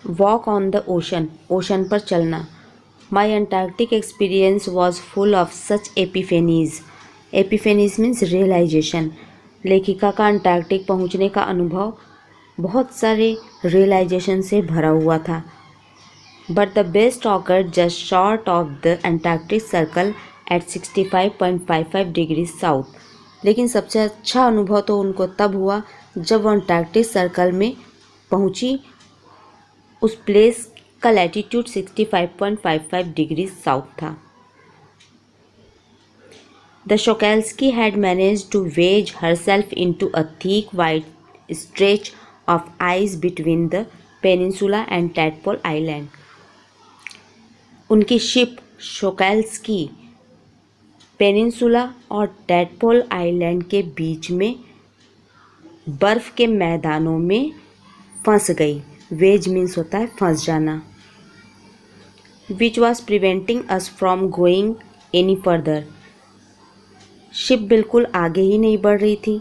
Walk on the ocean, ocean पर चलना। My Antarctic experience was full of such epiphanies. Epiphanies means realisation. लेखिका का Antarctic पहुंचने का अनुभव बहुत सारे रियलाइजेशन से भरा हुआ था। But the best awkward just short of the Antarctic circle eight 65.55 degree south. लेकिन सबसे अच्छा अनुभव तो उनको तब हुआ जब वो अंटार्कटिक सर्कल में पहुंची। उस प्लेस का लैटिट्यूड 65.55 डिग्री साउथ था। The Shokalskiy had managed to wedge herself into a thick white stretch of ice between the peninsula and Tadpole island. उनकी शिप शोकैल्स्की पेनिनसुला और टैडपोल आइलैंड के बीच में बर्फ़ के मैदानों में फंस गई। वेज मीन्स होता है फंस जाना। Which was preventing us from going any further. Ship बिल्कुल आगे ही नहीं बढ़ रही थी।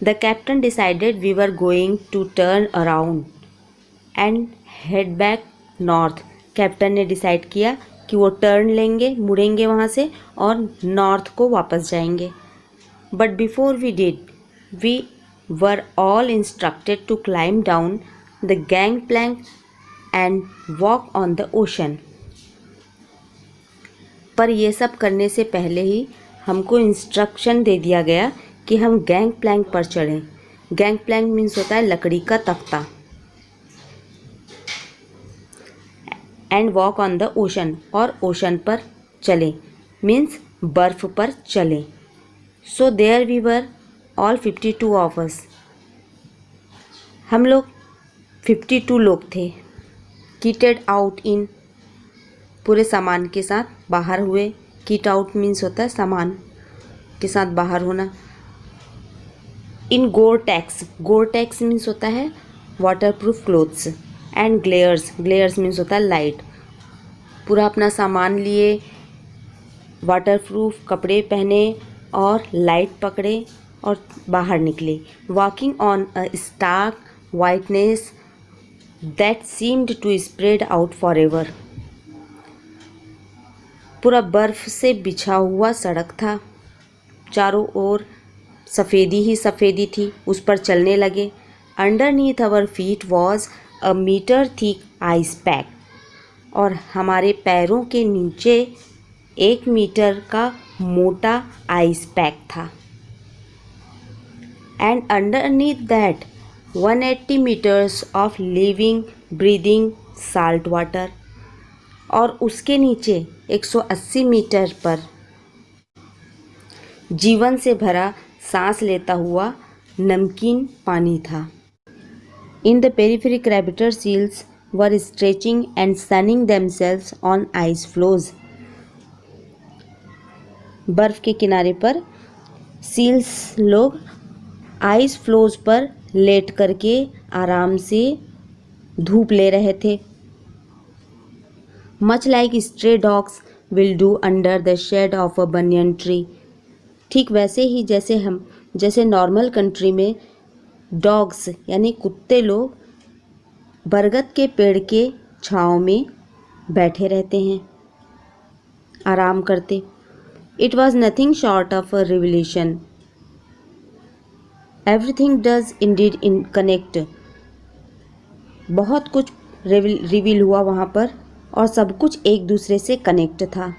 The captain decided we were going to turn around and head back north. Captain ने डिसाइड किया कि वो टर्न लेंगे, मुड़ेंगे वहाँ से और नॉर्थ को वापस जाएंगे। But before we did we were all instructed to climb down the gangplank and walk on the ocean. पर ये सब करने से पहले ही हमको इंस्ट्रक्शन दे दिया गया कि हम गैंग प्लैंक पर चढ़ें। गैंग प्लैंक मीन्स होता है लकड़ी का तख्ता। And walk on the ocean, और ओशन पर चलें मीन्स बर्फ़ पर चलें। So there we were all 52 of us. हम लोग 52 लोग थे। किटेड आउट इन, पूरे सामान के साथ बाहर हुए। किट आउट मीन्स होता है सामान के साथ बाहर होना। इन गोरटैक्स, गोरटैक्स मीन्स होता है वाटरप्रूफ क्लोथ्स। एंड ग्लेयर्स, ग्लेयर्स मीन्स होता है लाइट। पूरा अपना सामान लिए, वाटरप्रूफ कपड़े पहने और लाइट पकड़े और बाहर निकले। Walking on a stark whiteness that seemed to spread out forever. पूरा बर्फ़ से बिछा हुआ सड़क था, चारों ओर सफ़ेदी ही सफ़ेदी थी। उस पर चलने लगे। Underneath our feet was a meter thick ice pack, और हमारे पैरों के नीचे 1 मीटर का मोटा आइस पैक था। And underneath that 180 meters of living breathing salt water, और उसके नीचे 180 मीटर पर जीवन से भरा सांस लेता हुआ नमकीन पानी था। In the periphery crabeater seals were stretching and sunning themselves on ice floes. बर्फ़ के किनारे पर सील्स लोग आइस फ्लोज पर लेट करके आराम से धूप ले रहे थे। Much like stray dogs will do under the shade of a banyan tree. ठीक वैसे ही जैसे नॉर्मल कंट्री में डॉग्स यानी कुत्ते लोग बरगद के पेड़ के छाँव में बैठे रहते हैं, आराम करते। It was nothing short of a revolution. Everything does Indeed in connect. बहुत कुछ रिवील हुआ वहाँ पर, और सब कुछ एक दूसरे से कनेक्ट था।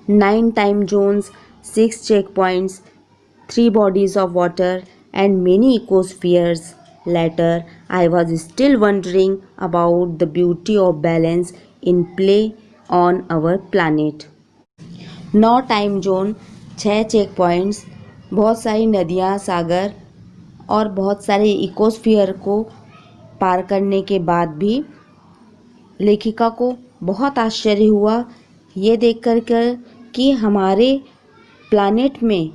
9 time zones, 6 checkpoints, 3 bodies of water and many ecospheres later, I was still wondering about the beauty of balance in play on our planet. 9 time zone, 6 checkpoints, बहुत सारी नदियाँ, सागर और बहुत सारे इकोस्फीयर को पार करने के बाद भी लेखिका को बहुत आश्चर्य हुआ ये देख कर कि हमारे प्लानेट में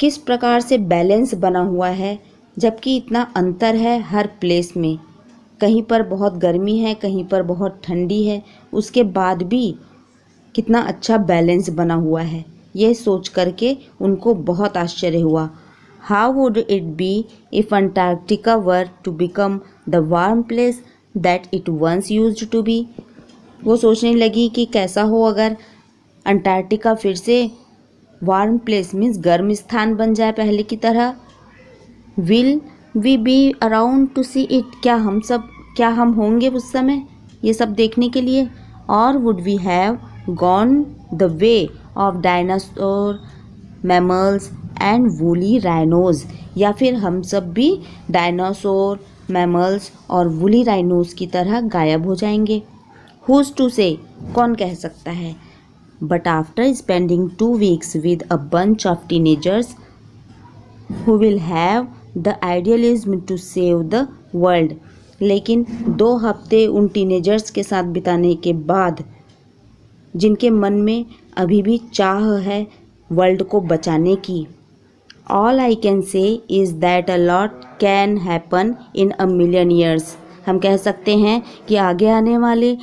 किस प्रकार से बैलेंस बना हुआ है, जबकि इतना अंतर है हर प्लेस में। कहीं पर बहुत गर्मी है, कहीं पर बहुत ठंडी है, उसके बाद भी कितना अच्छा बैलेंस बना हुआ है। ये सोच करके उनको बहुत आश्चर्य हुआ। How would it be if Antarctica were to become the warm place that it once used to be? वो सोचने लगी कि कैसा हो अगर अंटार्कटिका फिर से वार्म प्लेस मीन्स गर्म स्थान बन जाए पहले की तरह. Will we be around to see it? क्या हम होंगे उस समय ये सब देखने के लिए? और would we have gone the way of dinosaur, mammals and woolly rhinos? या फिर हम सब भी डायनासोर, मैमल्स और वूली राइनोज की तरह गायब हो जाएंगे? हुज टू से? कौन कह सकता है? But after spending 2 weeks with a bunch of teenagers who will have the idealism to save the world. लेकिन 2 हफ्ते उन टीनेजर्स के साथ बिताने के बाद जिनके मन में अभी भी चाह है वर्ल्ड को बचाने की, all I can say is that a lot can happen in a million years. हम कह सकते हैं कि आगे आने वाले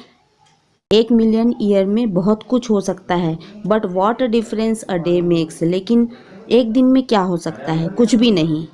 1 मिलियन ईयर में बहुत कुछ हो सकता है. But what a difference a day makes? लेकिन एक दिन में क्या हो सकता है? कुछ भी नहीं.